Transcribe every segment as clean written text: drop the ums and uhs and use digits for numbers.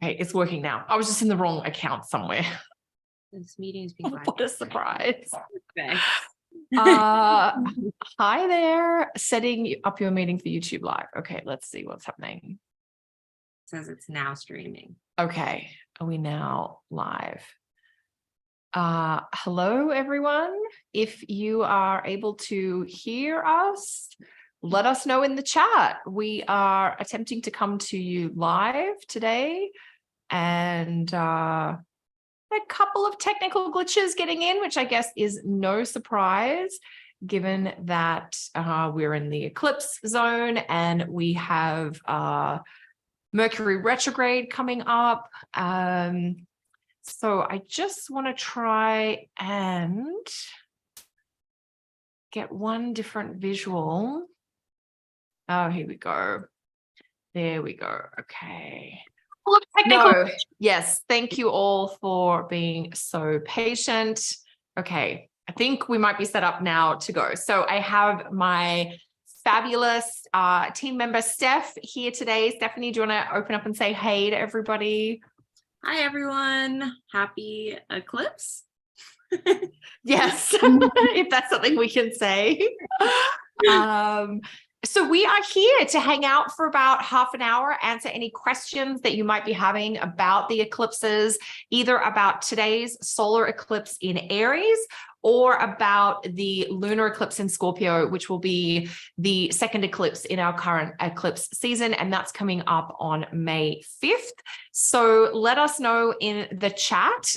Okay, it's working now. I was just in the wrong account somewhere. This meeting's being live. What a surprise. Okay. Hi there. Setting up your meeting for YouTube Live. Okay, let's see what's happening. It says it's now streaming. Okay, are we now live? Hello, everyone. If you are able to hear us, let us know in the chat. We are attempting to come to you live today, and a couple of technical glitches getting in, which I guess is no surprise, given that we're in the eclipse zone and we have Mercury retrograde coming up. So I just want to try and get one different visual. Oh, here we go. There we go. Okay. No, yes. Thank you all for being so patient. Okay. I think we might be set up now to go. So I have my fabulous team member, Steph, here today. Stephanie, do you want to open up and say hey to everybody? Hi, everyone. Happy eclipse. Yes, if that's something we can say. So we are here to hang out for about half an hour, answer any questions that you might be having about the eclipses, either about today's solar eclipse in Aries or about the lunar eclipse in Scorpio, which will be the second eclipse in our current eclipse season, and that's coming up on May 5th. So let us know in the chat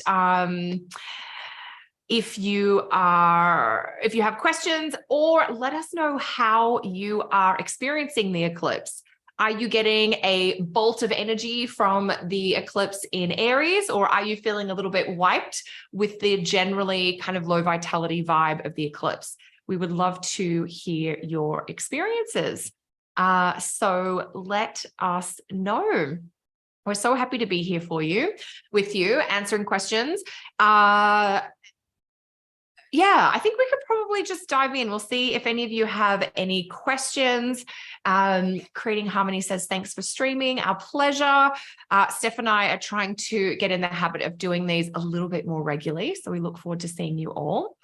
if you have questions, or let us know how you are experiencing the eclipse. Are you getting a bolt of energy from the eclipse in Aries, or are you feeling a little bit wiped with the generally kind of low vitality vibe of the eclipse? We would love to hear your experiences. So let us know. We're so happy to be here with you, answering questions. Yeah, I think we could probably just dive in. We'll see if any of you have any questions. Creating Harmony says, thanks for streaming. Our pleasure. Steph and I are trying to get in the habit of doing these a little bit more regularly. So we look forward to seeing you all.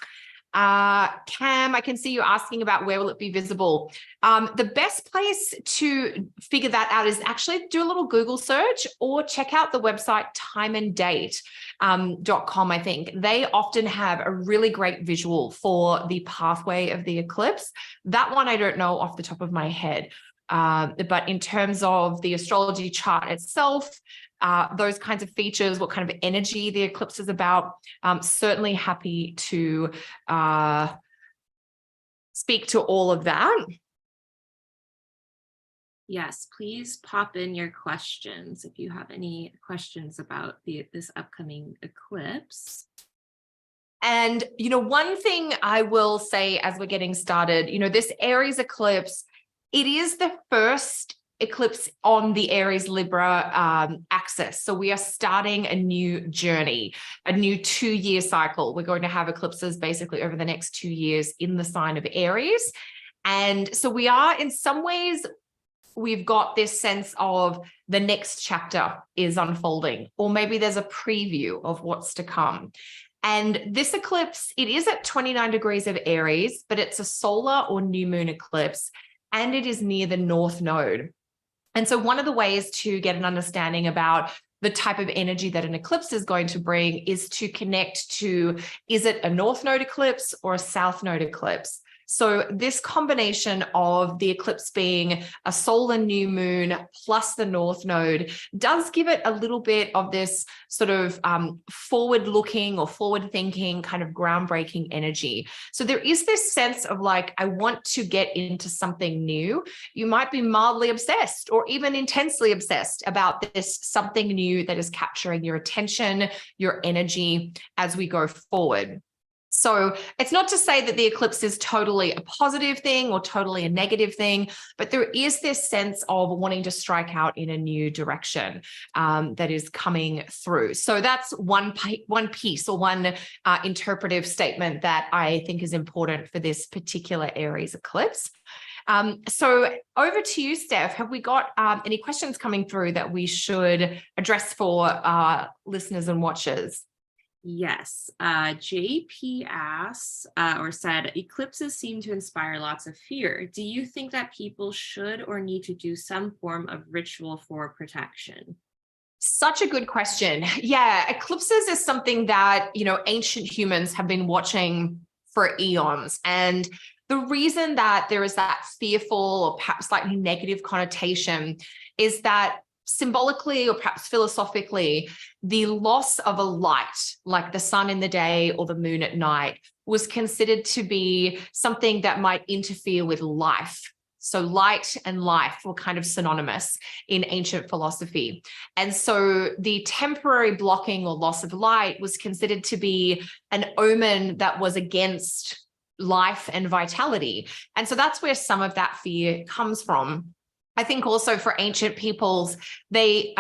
Cam, I can see you asking about where will it be visible. The best place to figure that out is actually do a little Google search or check out the website timeanddate.com. I think they often have a really great visual for the pathway of the eclipse. That one I don't know off the top of my head. But in terms of the astrology chart itself, those kinds of features, what kind of energy the eclipse is about, certainly happy to speak to all of that. Yes, please pop in your questions if you have any questions about this upcoming eclipse. And, one thing I will say as we're getting started, this Aries eclipse, it is the first eclipse on the Aries Libra axis. So we are starting a new journey, a new 2-year cycle. We're going to have eclipses basically over the next 2 years in the sign of Aries. And so we are, in some ways, we've got this sense of the next chapter is unfolding, or maybe there's a preview of what's to come. And this eclipse, it is at 29 degrees of Aries, but it's a solar or new moon eclipse, and it is near the North Node. And so one of the ways to get an understanding about the type of energy that an eclipse is going to bring is to connect to, is it a North Node eclipse or a South Node eclipse? So this combination of the eclipse being a solar new moon plus the North Node does give it a little bit of this sort of forward-looking or forward-thinking kind of groundbreaking energy. So there is this sense of like, I want to get into something new. You might be mildly obsessed or even intensely obsessed about this something new that is capturing your attention, your energy as we go forward. So it's not to say that the eclipse is totally a positive thing or totally a negative thing, but there is this sense of wanting to strike out in a new direction that is coming through. So that's one piece or one interpretive statement that I think is important for this particular Aries eclipse. So over to you, Steph. Have we got any questions coming through that we should address for listeners and watchers? Yes, JP asks or said, eclipses seem to inspire lots of fear. Do you think that people should or need to do some form of ritual for protection? Such a good question. Yeah, eclipses is something that, ancient humans have been watching for eons. And the reason that there is that fearful or perhaps slightly negative connotation is that symbolically or perhaps philosophically, the loss of a light, like the sun in the day or the moon at night, was considered to be something that might interfere with life. So light and life were kind of synonymous in ancient philosophy. And so the temporary blocking or loss of light was considered to be an omen that was against life and vitality. And so that's where some of that fear comes from. I think also for ancient peoples, they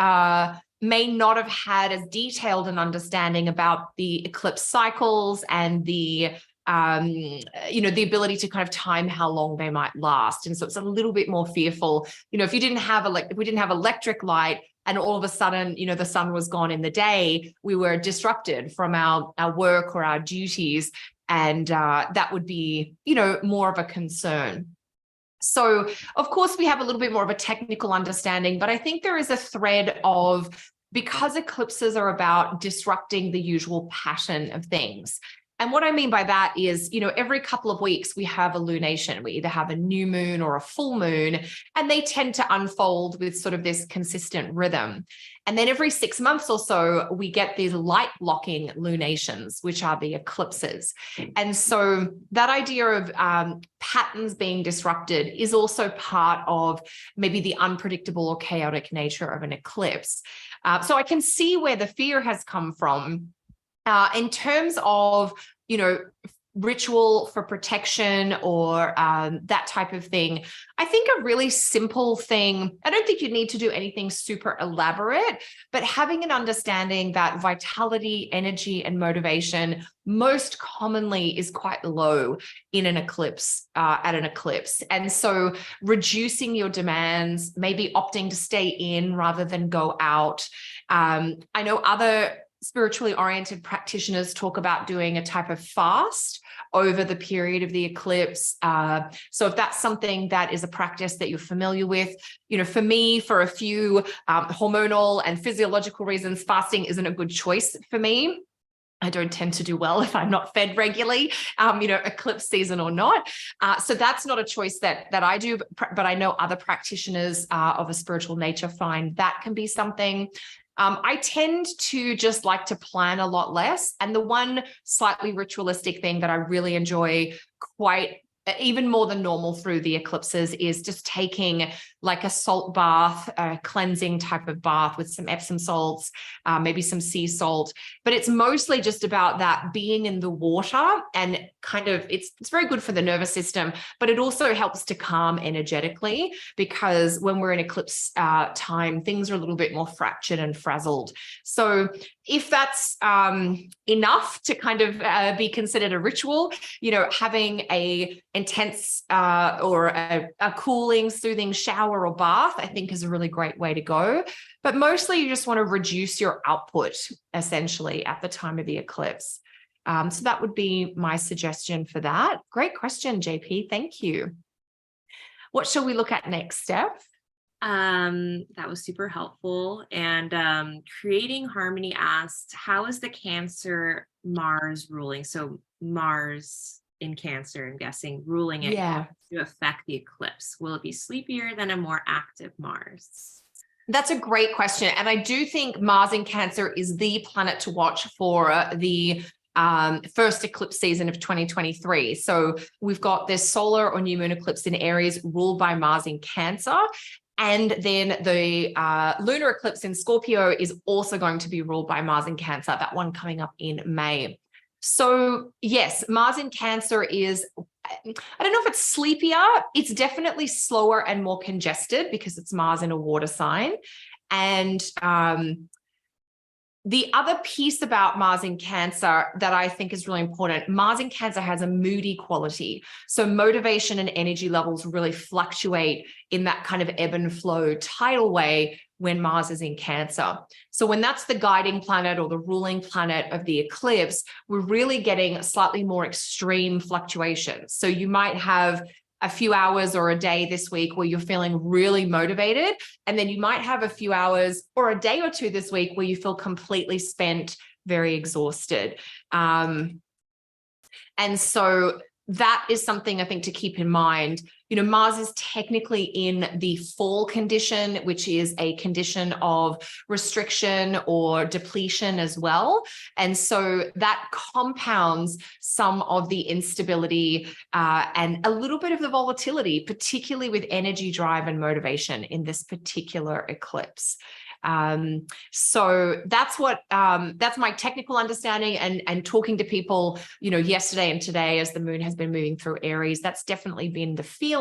may not have had as detailed an understanding about the eclipse cycles and the ability to kind of time how long they might last. And so it's a little bit more fearful. If we didn't have electric light and all of a sudden, the sun was gone in the day, we were disrupted from our work or our duties. And that would be, more of a concern. So, of course, we have a little bit more of a technical understanding, but I think there is a thread of, because eclipses are about disrupting the usual pattern of things. And what I mean by that is, every couple of weeks we have a lunation. We either have a new moon or a full moon, and they tend to unfold with sort of this consistent rhythm. And then every 6 months or so, we get these light blocking lunations, which are the eclipses. And so that idea of patterns being disrupted is also part of maybe the unpredictable or chaotic nature of an eclipse. So I can see where the fear has come from. In terms of, ritual for protection or that type of thing, I think a really simple thing, I don't think you need to do anything super elaborate, but having an understanding that vitality, energy, and motivation most commonly is quite low in an eclipse, at an eclipse. And so reducing your demands, maybe opting to stay in rather than go out. I know other spiritually oriented practitioners talk about doing a type of fast over the period of the eclipse. So if that's something that is a practice that you're familiar with, for me, for a few hormonal and physiological reasons, fasting isn't a good choice for me. I don't tend to do well if I'm not fed regularly, eclipse season or not. So that's not a choice that I do, but I know other practitioners of a spiritual nature find that can be something. I tend to just like to plan a lot less. And the one slightly ritualistic thing that I really enjoy quite even more than normal through the eclipses is just taking like a salt bath, a cleansing type of bath with some Epsom salts, maybe some sea salt. But it's mostly just about that being in the water, and kind of it's very good for the nervous system, but it also helps to calm energetically, because when we're in eclipse time, things are a little bit more fractured and frazzled. So if that's enough to kind of be considered a ritual, having a intense or a cooling, soothing shower or bath, I think is a really great way to go. But mostly you just want to reduce your output essentially at the time of the eclipse. So that would be my suggestion for that. Great question, JP. Thank you. What shall we look at next, Steph? That was super helpful. And Creating Harmony asked, how is the Cancer Mars ruling? So Mars in Cancer, I'm guessing, ruling it to affect the eclipse. Will it be sleepier than a more active Mars? That's a great question. And I do think Mars in Cancer is the planet to watch for the first eclipse season of 2023. So we've got this solar or new moon eclipse in Aries ruled by Mars in Cancer. And then the lunar eclipse in Scorpio is also going to be ruled by Mars in Cancer, that one coming up in May. So yes, Mars in Cancer is, I don't know if it's sleepier. It's definitely slower and more congested because it's Mars in a water sign. And The other piece about Mars in Cancer that I think is really important, Mars in Cancer has a moody quality. So motivation and energy levels really fluctuate in that kind of ebb and flow tidal way when Mars is in Cancer. So when that's the guiding planet or the ruling planet of the eclipse, we're really getting slightly more extreme fluctuations. So you might have a few hours or a day this week where you're feeling really motivated. And then you might have a few hours or a day or two this week where you feel completely spent, very exhausted. And so that is something I think to keep in mind. You know, Mars is technically in the fall condition, which is a condition of restriction or depletion as well. And so that compounds some of the instability and a little bit of the volatility, particularly with energy, drive, and motivation in this particular eclipse. So that's my technical understanding, and talking to people, you know, yesterday and today as the moon has been moving through Aries, that's definitely been the feeling.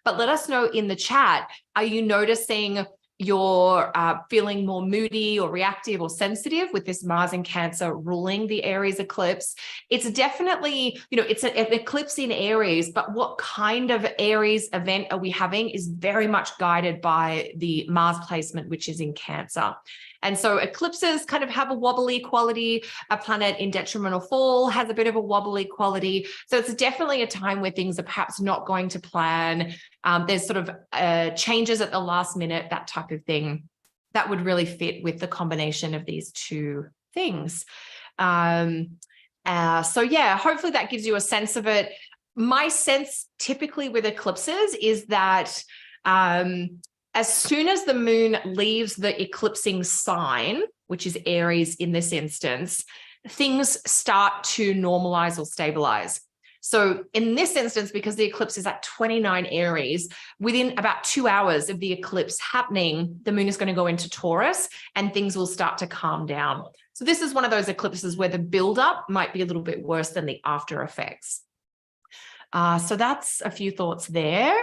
But let us know in the chat, are you noticing you're feeling more moody or reactive or sensitive with this Mars in Cancer ruling the Aries eclipse? It's definitely, you know, it's an eclipse in Aries, but what kind of Aries event are we having is very much guided by the Mars placement, which is in Cancer. And so eclipses kind of have a wobbly quality. A planet in detrimental fall has a bit of a wobbly quality. So it's definitely a time where things are perhaps not going to plan. There's sort of changes at the last minute, that type of thing that would really fit with the combination of these two things. So yeah, hopefully that gives you a sense of it. My sense typically with eclipses is that as soon as the moon leaves the eclipsing sign, which is Aries in this instance, things start to normalize or stabilize. So in this instance, because the eclipse is at 29 Aries, within about 2 hours of the eclipse happening, the moon is going to go into Taurus and things will start to calm down. So this is one of those eclipses where the buildup might be a little bit worse than the after effects. So that's a few thoughts there.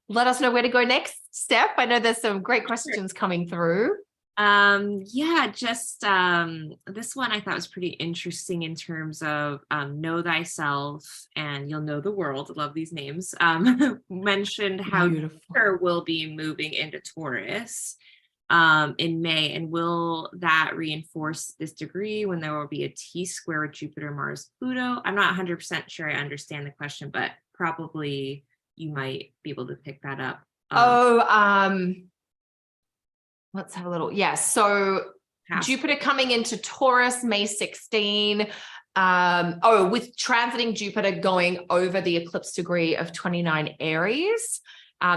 Let us know where to go next, Steph. I know there's some great questions coming through. Yeah, just this one I thought was pretty interesting in terms of know thyself and you'll know the world. I love these names. Mentioned how Jupiter will be moving into Taurus in May, and will that reinforce this degree when there will be a T-square with Jupiter, Mars, Pluto? I'm not 100% sure I understand the question, but probably you might be able to pick that up. Let's have a little. Yes. So Jupiter coming into Taurus, May 16. With transiting Jupiter going over the eclipse degree of 29 Aries.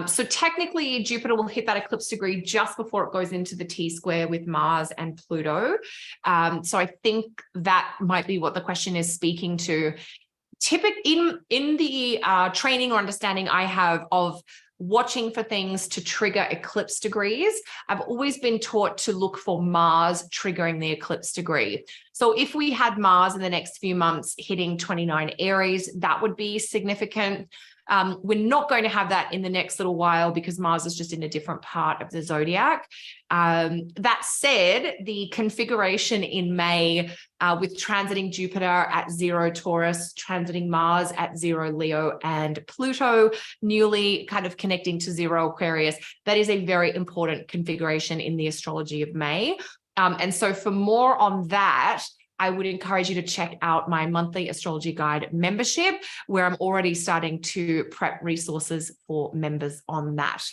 So technically Jupiter will hit that eclipse degree just before it goes into the T-square with Mars and Pluto. So I think that might be what the question is speaking to. Typically in the training or understanding I have of watching for things to trigger eclipse degrees, I've always been taught to look for Mars triggering the eclipse degree. So if we had Mars in the next few months hitting 29 Aries, that would be significant. We're not going to have that in the next little while because Mars is just in a different part of the zodiac. That said, the configuration in May with transiting Jupiter at 0 Taurus, transiting Mars at 0 Leo, and Pluto newly kind of connecting to 0 Aquarius, that is a very important configuration in the astrology of May. And so for more on that, I would encourage you to check out my monthly astrology guide membership, where I'm already starting to prep resources for members on that.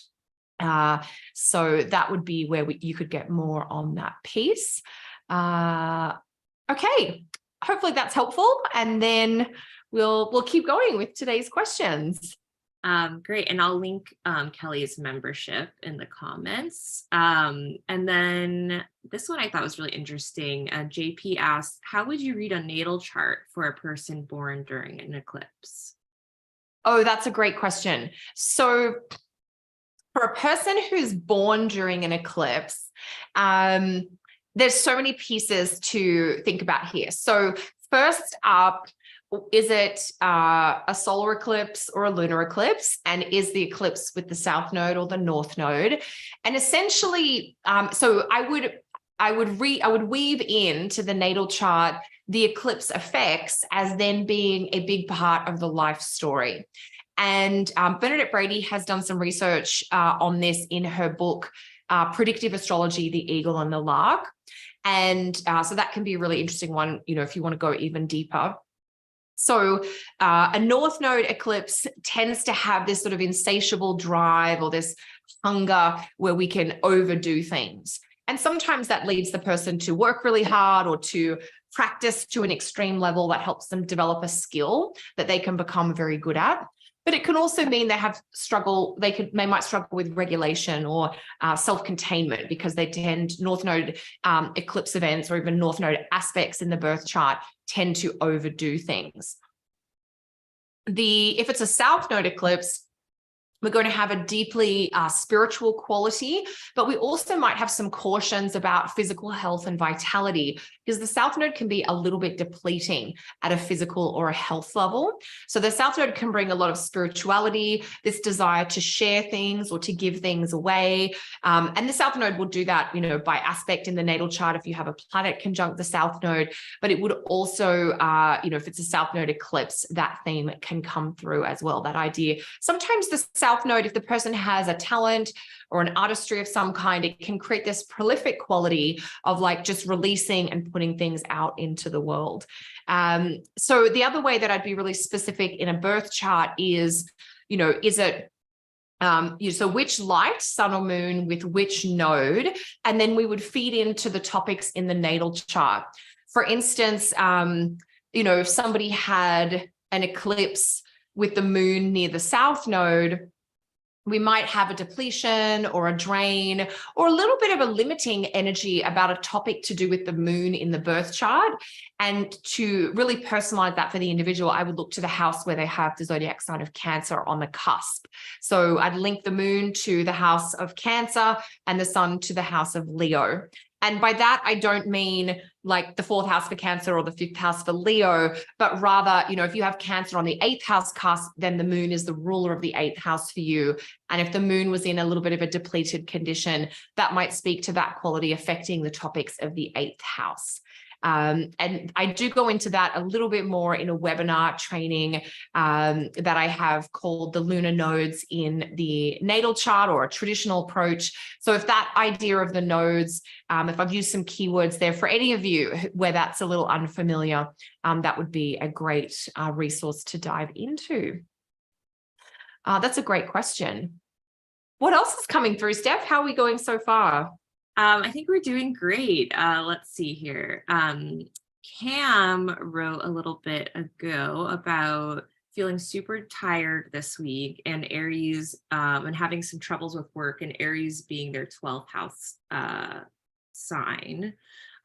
So that would be where you could get more on that piece. Okay, hopefully that's helpful. And then we'll keep going with today's questions. Great. And I'll link Kelly's membership in the comments. And then this one I thought was really interesting. JP asked, how would you read a natal chart for a person born during an eclipse? Oh, that's a great question. So for a person who's born during an eclipse, there's so many pieces to think about here. So first up, is it a solar eclipse or a lunar eclipse? And is the eclipse with the south node or the north node? And essentially, so I would I would weave into the natal chart the eclipse effects as then being a big part of the life story. And Bernadette Brady has done some research on this in her book, Predictive Astrology, The Eagle and the Lark. And so that can be a really interesting one, if you want to go even deeper. So a North Node eclipse tends to have this sort of insatiable drive or this hunger where we can overdo things. And sometimes that leads the person to work really hard or to practice to an extreme level that helps them develop a skill that they can become very good at. But it can also mean they might struggle with regulation or self-containment, because they tend, North Node eclipse events or even North Node aspects in the birth chart tend to overdo things. If it's a South Node eclipse, we're going to have a deeply spiritual quality, but we also might have some cautions about physical health and vitality, because the South Node can be a little bit depleting at a physical or a health level. So the South Node can bring a lot of spirituality, this desire to share things or to give things away. And the South Node will do that, by aspect in the natal chart if you have a planet conjunct the South Node, but it would also, if it's a South Node eclipse, that theme can come through as well, that idea. Sometimes the South Node, if the person has a talent or an artistry of some kind, it can create this prolific quality of like just releasing and putting things out into the world. So the other way that I'd be really specific in a birth chart is, is it so which light, sun or moon, with which node, and then we would feed into the topics in the natal chart. For instance, if somebody had an eclipse with the moon near the South Node, we might have a depletion or a drain or a little bit of a limiting energy about a topic to do with the moon in the birth chart. And to really personalize that for the individual, I would look to the house where they have the zodiac sign of Cancer on the cusp. So I'd link the moon to the house of Cancer and the sun to the house of Leo. And by that, I don't mean like the 4th house for Cancer or the 5th house for Leo, but rather, if you have Cancer on the 8th house cusp, then the moon is the ruler of the 8th house for you. And if the moon was in a little bit of a depleted condition, that might speak to that quality affecting the topics of the 8th house. And I do go into that a little bit more in a webinar training that I have called the lunar nodes in the natal chart, or a traditional approach. So if that idea of the nodes, if I've used some keywords there for any of you where that's a little unfamiliar, that would be a great resource to dive into. That's a great question. What else is coming through, Steph? How are we going so far? I think we're doing great. Let's see here. Cam wrote a little bit ago about feeling super tired this week, and Aries, and having some troubles with work, and Aries being their 12th house sign.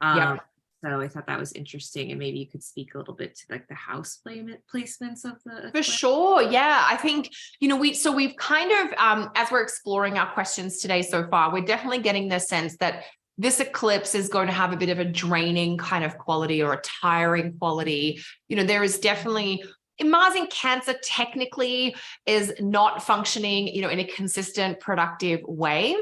Yep. So I thought that was interesting, and maybe you could speak a little bit to like the house placements of the. For sure. Yeah. I think, we've kind of, as we're exploring our questions today so far, we're definitely getting the sense that this eclipse is going to have a bit of a draining kind of quality or a tiring quality. There is definitely, Mars in Cancer technically is not functioning, in a consistent, productive way.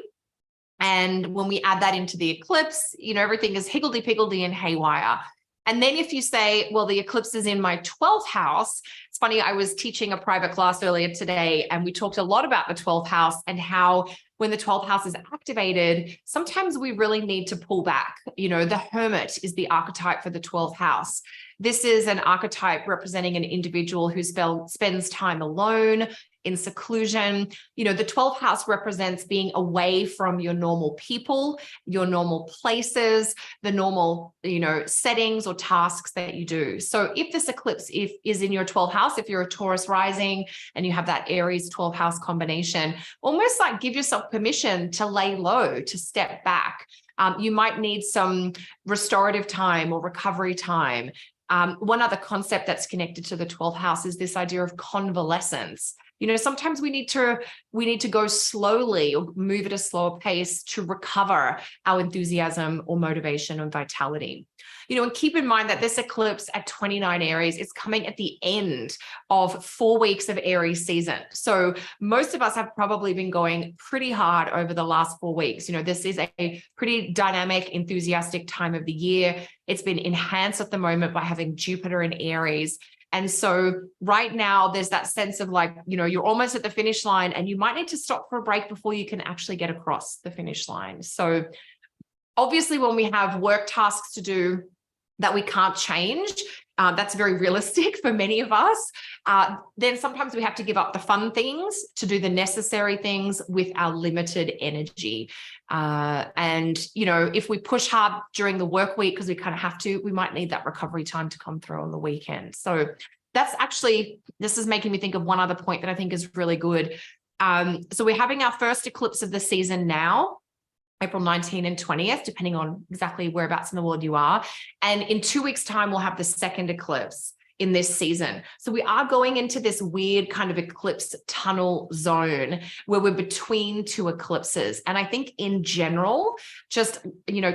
And when we add that into the eclipse, everything is higgledy-piggledy and haywire. And then if you say, well, the eclipse is in my 12th house, it's funny, I was teaching a private class earlier today, and we talked a lot about the 12th house and how when the 12th house is activated, sometimes we really need to pull back. The hermit is the archetype for the 12th house. This is an archetype representing an individual who spends time alone, in seclusion. The 12th house represents being away from your normal people, your normal places, the normal, settings or tasks that you do. So if this eclipse is in your 12th house, if you're a Taurus rising and you have that Aries 12th house combination, almost like give yourself permission to lay low, to step back. You might need some restorative time or recovery time. One other concept that's connected to the 12th house is this idea of convalescence. Sometimes we need to go slowly or move at a slower pace to recover our enthusiasm or motivation and vitality. And keep in mind that this eclipse at 29 Aries is coming at the end of 4 weeks of Aries season. So most of us have probably been going pretty hard over the last 4 weeks. This is a pretty dynamic, enthusiastic time of the year. It's been enhanced at the moment by having Jupiter in Aries. And so right now there's that sense of like, you're almost at the finish line and you might need to stop for a break before you can actually get across the finish line. So obviously when we have work tasks to do that we can't change, that's very realistic for many of us. Then sometimes we have to give up the fun things to do the necessary things with our limited energy. And if we push hard during the work week because we kind of have to, we might need that recovery time to come through on the weekend. So this is making me think of one other point that I think is really good. So we're having our first eclipse of the season now, April 19th and 20th, depending on exactly whereabouts in the world you are. And in 2 weeks' time, we'll have the second eclipse in this season. So we are going into this weird kind of eclipse tunnel zone where we're between 2 eclipses. And I think in general, just,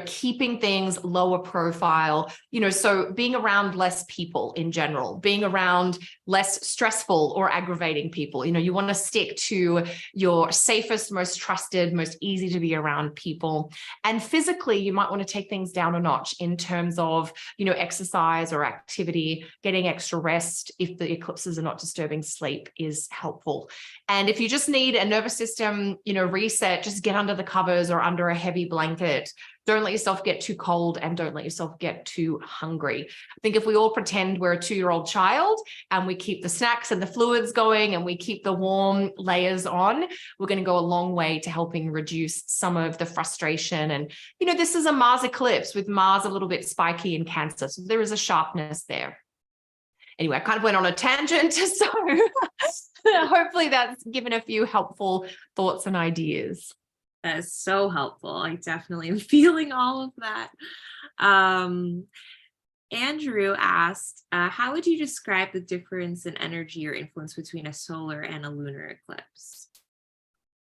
keeping things lower profile, so being around less people in general, being around less stressful or aggravating people, you want to stick to your safest, most trusted, most easy to be around people. And physically, you might want to take things down a notch in terms of, exercise or activity. Getting extra rest if the eclipses are not disturbing sleep is helpful. And if you just need a nervous system, reset, just get under the covers or under a heavy blanket. Don't let yourself get too cold and don't let yourself get too hungry. I think if we all pretend we're a 2-year-old child and we keep the snacks and the fluids going and we keep the warm layers on, we're going to go a long way to helping reduce some of the frustration. And, this is a Mars eclipse with Mars a little bit spiky in Cancer. So there is a sharpness there. Anyway, I kind of went on a tangent. So hopefully that's given a few helpful thoughts and ideas. That is so helpful. I definitely am feeling all of that. Andrew asked, how would you describe the difference in energy or influence between a solar and a lunar eclipse?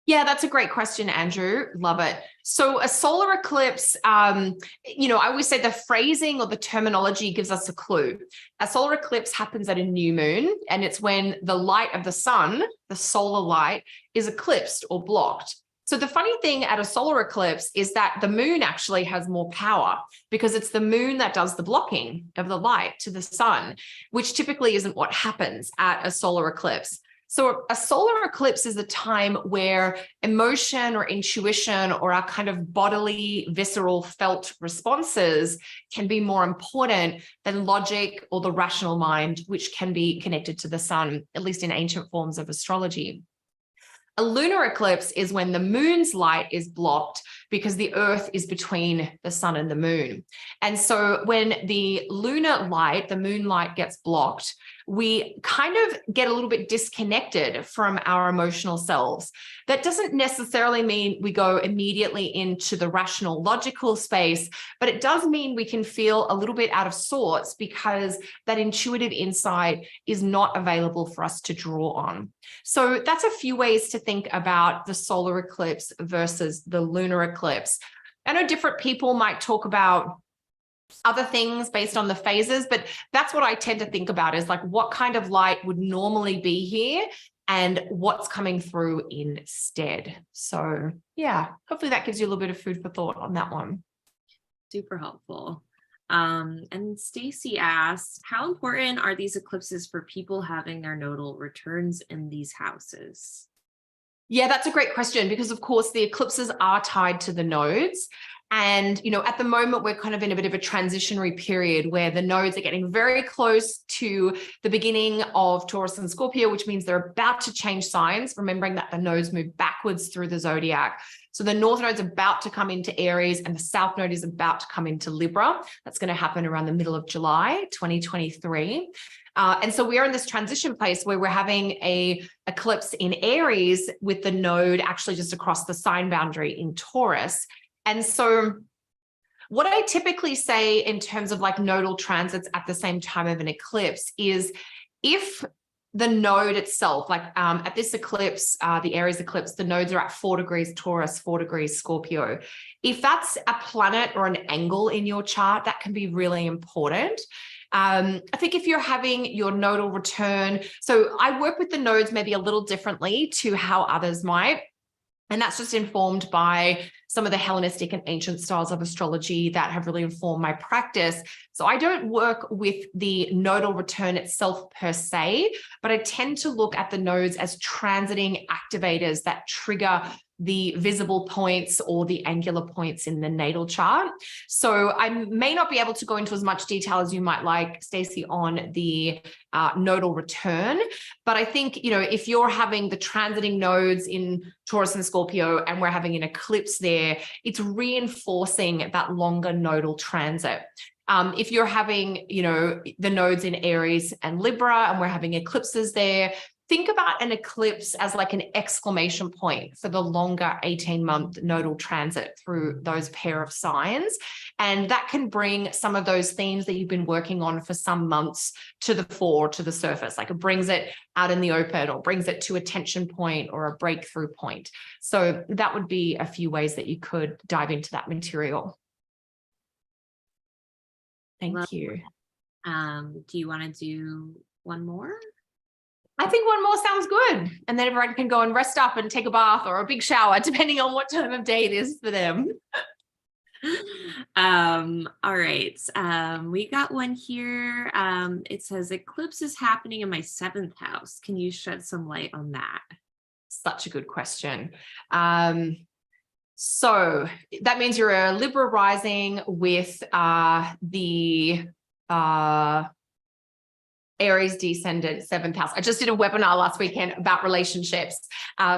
Yeah, that's a great question, Andrew. Love it. So a solar eclipse, I always say the phrasing or the terminology gives us a clue. A solar eclipse happens at a new moon, and it's when the light of the sun, the solar light, is eclipsed or blocked. So the funny thing at a solar eclipse is that the moon actually has more power because it's the moon that does the blocking of the light to the sun, which typically isn't what happens at a solar eclipse. So a solar eclipse is a time where emotion or intuition or our kind of bodily, visceral, felt responses can be more important than logic or the rational mind, which can be connected to the sun, at least in ancient forms of astrology. A lunar eclipse is when the moon's light is blocked because the earth is between the sun and the moon. And so when the lunar light, the moonlight, gets blocked, we kind of get a little bit disconnected from our emotional selves. That doesn't necessarily mean we go immediately into the rational, logical space, but it does mean we can feel a little bit out of sorts because that intuitive insight is not available for us to draw on. So that's a few ways to think about the solar eclipse versus the lunar eclipse. I know different people might talk about other things based on the phases, but that's what I tend to think about is like what kind of light would normally be here and what's coming through instead. So yeah, hopefully that gives you a little bit of food for thought on that one. Super helpful. And Stacy asked, how important are these eclipses for people having their nodal returns in these houses? Yeah, that's a great question because, of course, the eclipses are tied to the nodes. And, at the moment, we're kind of in a bit of a transitionary period where the nodes are getting very close to the beginning of Taurus and Scorpio, which means they're about to change signs, remembering that the nodes move backwards through the zodiac. So the north node's about to come into Aries and the south node is about to come into Libra. That's going to happen around the middle of July, 2023. And so we are in this transition place where we're having a eclipse in Aries with the node actually just across the sign boundary in Taurus. And so what I typically say in terms of like nodal transits at the same time of an eclipse is if the node itself, like at this eclipse, the Aries eclipse, the nodes are at 4 degrees Taurus, 4 degrees Scorpio. If that's a planet or an angle in your chart, that can be really important. I think if you're having your nodal return, so I work with the nodes maybe a little differently to how others might. And that's just informed by some of the Hellenistic and ancient styles of astrology that have really informed my practice. So I don't work with the nodal return itself per se, but I tend to look at the nodes as transiting activators that trigger the visible points or the angular points in the natal chart. So I may not be able to go into as much detail as you might like, Stacey, on the nodal return. But I think, you know, if you're having the transiting nodes in Taurus and Scorpio and we're having an eclipse there, it's reinforcing that longer nodal transit. If you're having, you know, the nodes in Aries and Libra and we're having eclipses there, think about an eclipse as like an exclamation point for the longer 18-month nodal transit through those pair of signs. And that can bring some of those themes that you've been working on for some months to the fore, to the surface. Like it brings it out in the open or brings it to a tension point or a breakthrough point. So that would be a few ways that you could dive into that material. Thank you. Do you want to do one more? I think one more sounds good. And then everyone can go and rest up and take a bath or a big shower, depending on what time of day it is for them. All right. We got one here. It says eclipse is happening in my 7th house. Can you shed some light on that? Such a good question. So that means you're a Libra rising with the Aries descendant 7th house. I just did a webinar last weekend about relationships.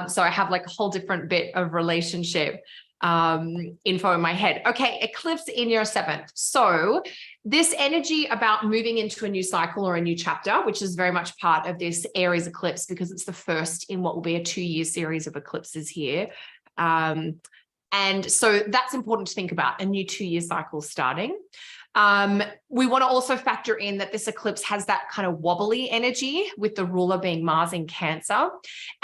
So I have like a whole different bit of relationship info in my head. Okay, eclipse in your 7th. So this energy about moving into a new cycle or a new chapter, which is very much part of this Aries eclipse because it's the first in what will be a 2-year series of eclipses here. And so that's important to think about, a new 2-year cycle starting. We want to also factor in that this eclipse has that kind of wobbly energy with the ruler being Mars in Cancer.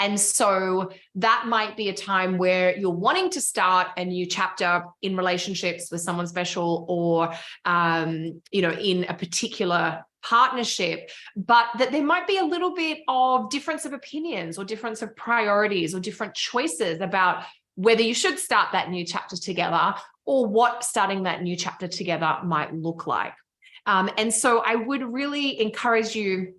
And so that might be a time where you're wanting to start a new chapter in relationships with someone special or, you know, in a particular partnership, but that there might be a little bit of difference of opinions or difference of priorities or different choices about whether you should start that new chapter together or what starting that new chapter together might look like. And so I would really encourage you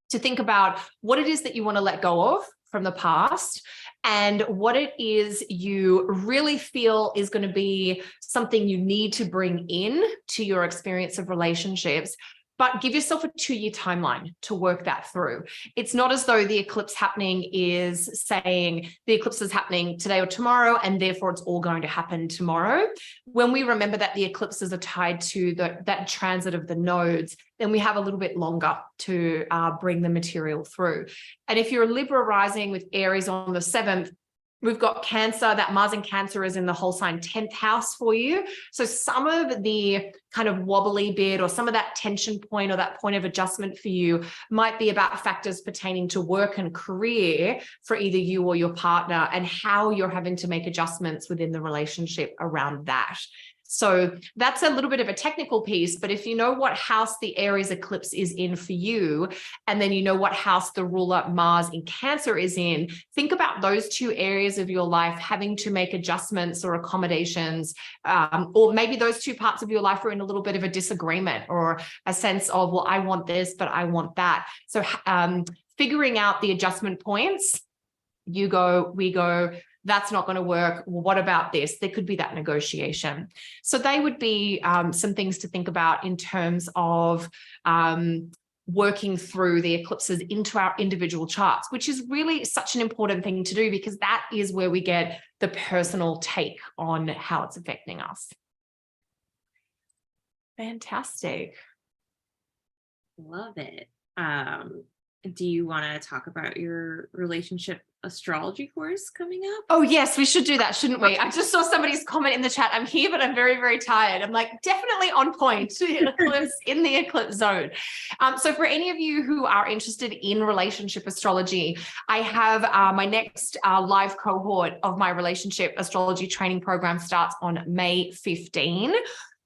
to think about what it is that you want to let go of from the past and what it is you really feel is going to be something you need to bring in to your experience of relationships. But give yourself a 2-year timeline to work that through. It's not as though the eclipse happening is saying the eclipse is happening today or tomorrow, and therefore it's all going to happen tomorrow. When we remember that the eclipses are tied to that transit of the nodes, then we have a little bit longer to bring the material through. And if you're a Libra rising with Aries on the 7th, we've got Cancer, that Mars in Cancer is in the whole sign 10th house for you. So some of the kind of wobbly bit or some of that tension point or that point of adjustment for you might be about factors pertaining to work and career for either you or your partner and how you're having to make adjustments within the relationship around that. So that's a little bit of a technical piece, but if you know what house the Aries eclipse is in for you, and then you know what house the ruler Mars in Cancer is in, think about those 2 areas of your life having to make adjustments or accommodations, or maybe those 2 parts of your life are in a little bit of a disagreement or a sense of, well, I want this, but I want that. So figuring out the adjustment points, you go, we go, that's not going to work. Well, what about this? There could be that negotiation. So they would be some things to think about in terms of working through the eclipses into our individual charts, which is really such an important thing to do because that is where we get the personal take on how it's affecting us. Fantastic. Love it. Do you want to talk about your relationship astrology course coming up? Oh, yes, we should do that, shouldn't we? I just saw somebody's comment in the chat. I'm here, but I'm very, very tired. I'm like, definitely on point. Eclipse in the eclipse zone. So for any of you who are interested in relationship astrology, I have my next live cohort of my relationship astrology training program starts on May 15.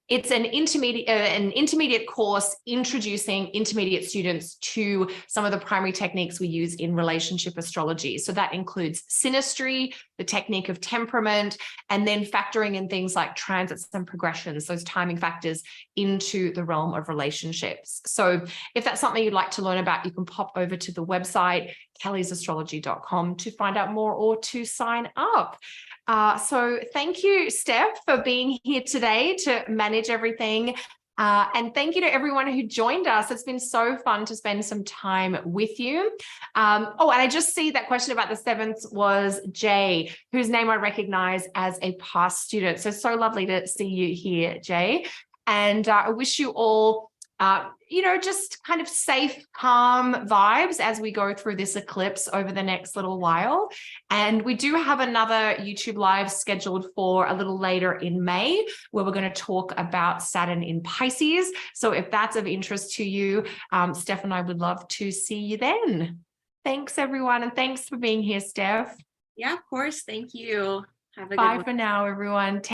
It's an intermediate course introducing intermediate students to some of the primary techniques we use in relationship astrology. So that includes synastry, the technique of temperament, and then factoring in things like transits and progressions, those timing factors into the realm of relationships. So if that's something you'd like to learn about, you can pop over to the website, kellysastrology.com, to find out more or to sign up. So thank you, Steph, for being here today to manage everything. And thank you to everyone who joined us. It's been so fun to spend some time with you. Oh, and I just see that question about the 7th was Jay, whose name I recognize as a past student. So lovely to see you here, Jay. And I wish you all just kind of safe, calm vibes as we go through this eclipse over the next little while. And we do have another YouTube live scheduled for a little later in May, where we're going to talk about Saturn in Pisces. So if that's of interest to you, Steph and I would love to see you then. Thanks, everyone. And thanks for being here, Steph. Yeah, of course. Thank you. Have a good Bye one. for now, everyone.